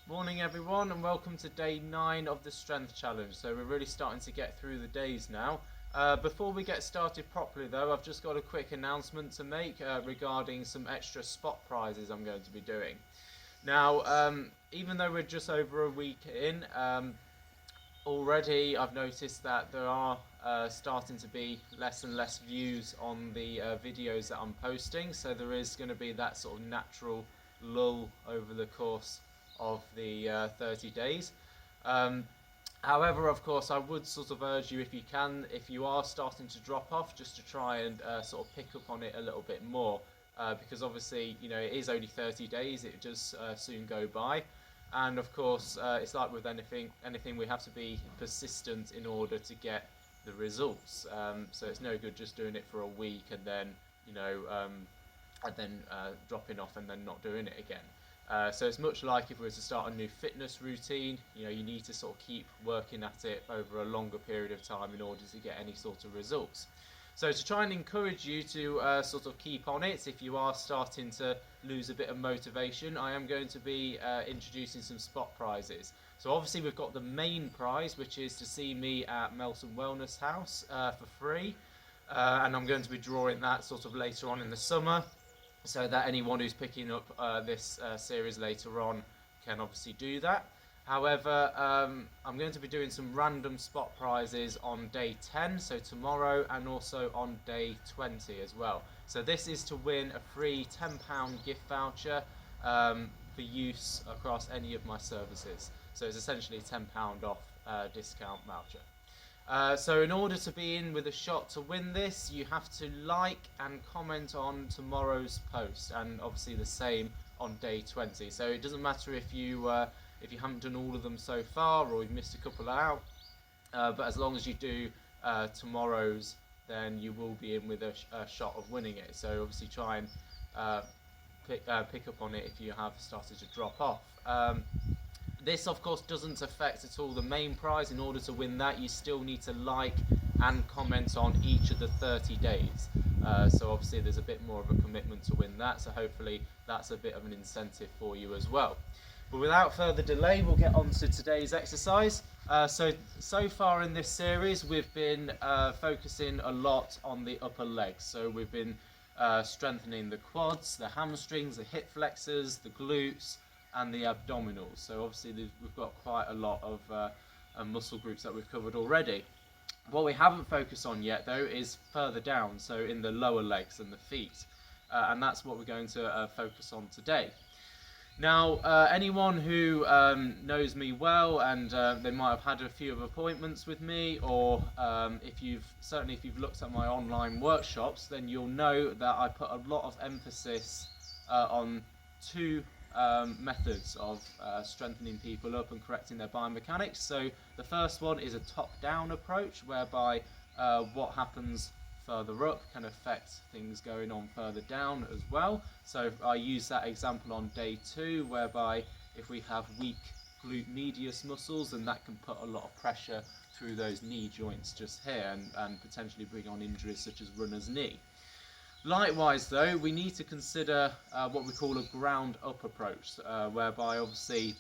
Morning everyone, and welcome to day 9 of the strength challenge. So we're really starting to get through the days now. Before we get started properly though, I've just got a quick announcement to make regarding some extra spot prizes I'm going to be doing. Now, even though we're just over a week in, already I've noticed that there are starting to be less and less views on the videos that I'm posting, so there is going to be that sort of natural lull over the course of the 30 days. However, of course, I would sort of urge you, if you can, if you are starting to drop off, just to try and sort of pick up on it a little bit more, because obviously, you know, it is only 30 days, it does soon go by. And of course, it's like with anything we have to be persistent in order to get the results. So it's no good just doing it for a week and then, you know, dropping off and then not doing it again. So it's much like if we were to start a new fitness routine, you know, you need to sort of keep working at it over a longer period of time in order to get any sort of results. So to try and encourage you to sort of keep on it, if you are starting to lose a bit of motivation, I am going to be introducing some spot prizes. So obviously we've got the main prize, which is to see me at Melton Wellness House for free. And I'm going to be drawing that sort of later on in the summer, so that anyone who's picking up this series later on can obviously do that. However, I'm going to be doing some random spot prizes on day 10, so tomorrow, and also on day 20 as well. So this is to win a free £10 gift voucher for use across any of my services. So it's essentially a £10 off discount voucher. So in order to be in with a shot to win this, you have to like and comment on tomorrow's post, and obviously the same on day 20. So it doesn't matter if you haven't done all of them so far, or you've missed a couple out, but as long as you do tomorrow's, then you will be in with a shot of winning it. So obviously try and pick up on it if you have started to drop off. This of course doesn't affect at all the main prize. In order to win that, you still need to like and comment on each of the 30 days. So obviously there's a bit more of a commitment to win that, so hopefully that's a bit of an incentive for you as well. But without further delay, we'll get on to today's exercise. So far in this series, we've been focusing a lot on the upper legs. So we've been strengthening the quads, the hamstrings, the hip flexors, the glutes, and the abdominals. So obviously we've got quite a lot of muscle groups that we've covered already. What we haven't focused on yet though is further down, so in the lower legs and the feet, and that's what we're going to focus on today. Now, anyone who knows me well, and they might have had a few of appointments with me, or if you've looked at my online workshops, then you'll know that I put a lot of emphasis on two methods of strengthening people up and correcting their biomechanics. So the first one is a top-down approach, whereby what happens further up can affect things going on further down as well. So I use that example on day 2, whereby if we have weak glute medius muscles, then that can put a lot of pressure through those knee joints just here, and potentially bring on injuries such as runner's knee. Likewise though, we need to consider what we call a ground up approach, whereby obviously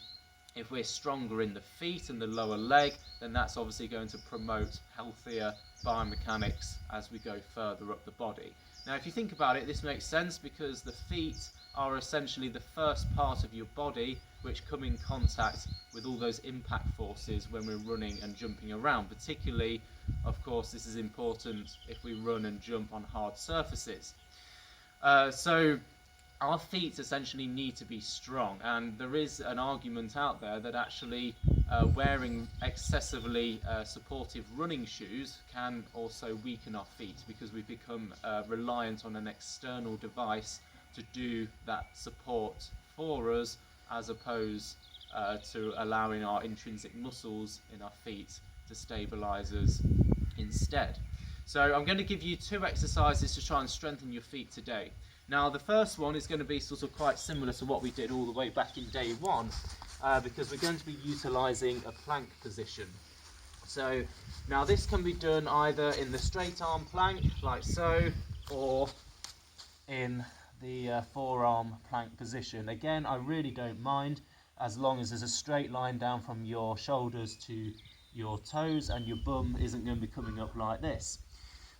if we're stronger in the feet and the lower leg, then that's obviously going to promote healthier biomechanics as we go further up the body. Now if you think about it, this makes sense because the feet are essentially the first part of your body which come in contact with all those impact forces when we're running and jumping around. Particularly, of course, this is important if we run and jump on hard surfaces. So our feet essentially need to be strong, and there is an argument out there that actually wearing excessively supportive running shoes can also weaken our feet, because we become reliant on an external device to do that support for us, as opposed to allowing our intrinsic muscles in our feet to stabilize us instead. So I'm going to give you 2 exercises to try and strengthen your feet today. Now the first one is going to be sort of quite similar to what we did all the way back in day 1, because we're going to be utilizing a plank position. So now this can be done either in the straight arm plank like so, or in the forearm plank position. Again, I really don't mind as long as there's a straight line down from your shoulders to your toes and your bum isn't going to be coming up like this.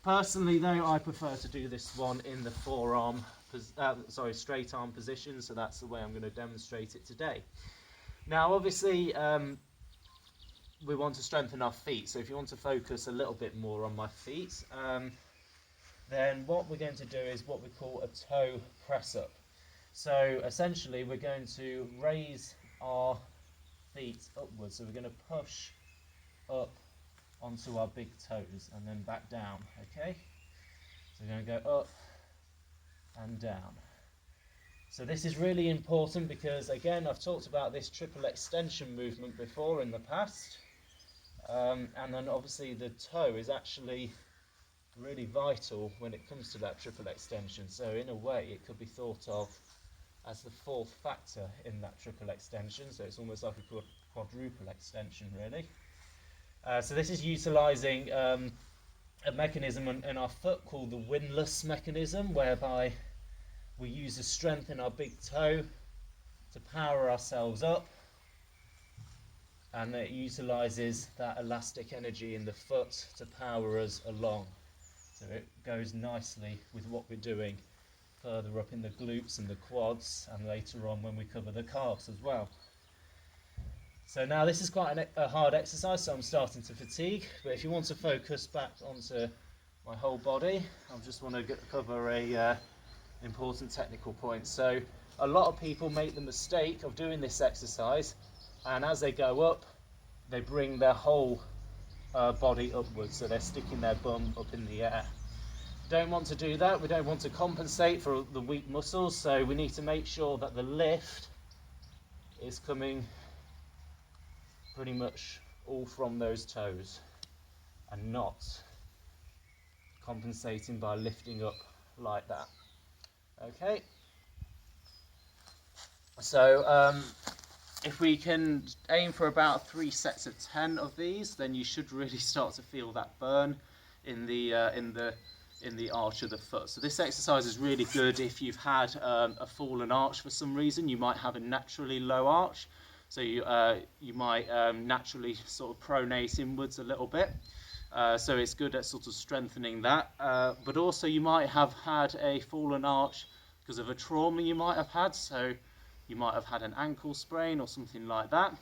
Personally though, I prefer to do this one in the straight arm position, so that's the way I'm going to demonstrate it today. Now obviously we want to strengthen our feet, so if you want to focus a little bit more on my feet, then what we're going to do is what we call a toe press up. So essentially we're going to raise our feet upwards, so we're going to push up onto our big toes and then back down, okay? So we're going to go up and down. So this is really important because, again, I've talked about this triple extension movement before in the past, and then obviously the toe is actually really vital when it comes to that triple extension. So in a way it could be thought of as the fourth factor in that triple extension, so it's almost like a quadruple extension really. So this is utilising a mechanism in our foot called the windlass mechanism, whereby we use the strength in our big toe to power ourselves up, and it utilises that elastic energy in the foot to power us along. So it goes nicely with what we're doing further up in the glutes and the quads, and later on when we cover the calves as well. So now this is quite a hard exercise, so I'm starting to fatigue, but if you want to focus back onto my whole body, I just want to cover a important technical point. So a lot of people make the mistake of doing this exercise, and as they go up, they bring their whole body upwards, so they're sticking their bum up in the air. Don't want to do that. We don't want to compensate for the weak muscles, so we need to make sure that the lift is coming pretty much all from those toes and not compensating by lifting up like that. Okay, so if we can aim for about 3 sets of 10 of these, then you should really start to feel that burn in the arch of the foot. So this exercise is really good if you've had a fallen arch for some reason. You might have a naturally low arch, so you might naturally sort of pronate inwards a little bit. So it's good at sort of strengthening that. But also you might have had a fallen arch because of a trauma you might have had. So you might have had an ankle sprain or something like that,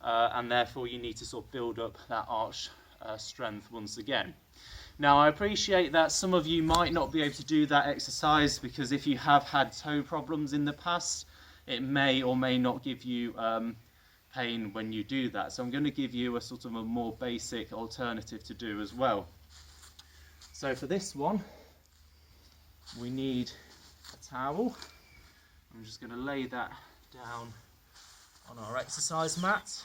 and therefore you need to sort of build up that arch strength once again. Now I appreciate that some of you might not be able to do that exercise because if you have had toe problems in the past, it may or may not give you pain when you do that. So I'm going to give you a sort of a more basic alternative to do as well. So for this one, we need a towel. I'm just going to lay that down on our exercise mat.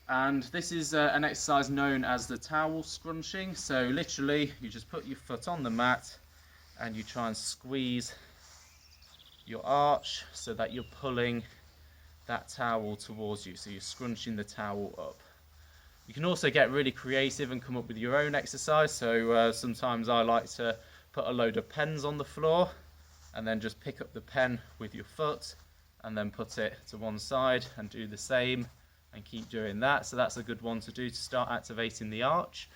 And this is an exercise known as the towel scrunching. So literally you just put your foot on the mat and you try and squeeze your arch so that you're pulling that towel towards you, so you're scrunching the towel up. You can also get really creative and come up with your own exercise. So sometimes I like to put a load of pens on the floor and then just pick up the pen with your foot and then put it to one side and do the same and keep doing that. So that's a good one to do to start activating the arch.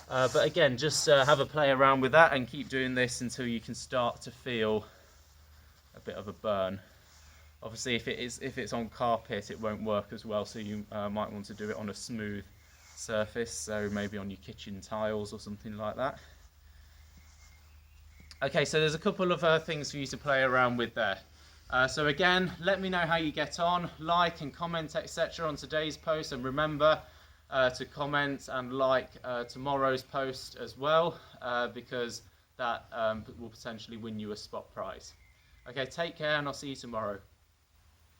But again, just have a play around with that and keep doing this until you can start to feel a bit of a burn. Obviously if it's on carpet it won't work as well, so you might want to do it on a smooth surface, so maybe on your kitchen tiles or something like that. Okay, so there's a couple of things for you to play around with there. So again, let me know how you get on, like and comment etc. on today's post, and remember to comment and like tomorrow's post as well, because that will potentially win you a spot prize. Okay, take care and I'll see you tomorrow.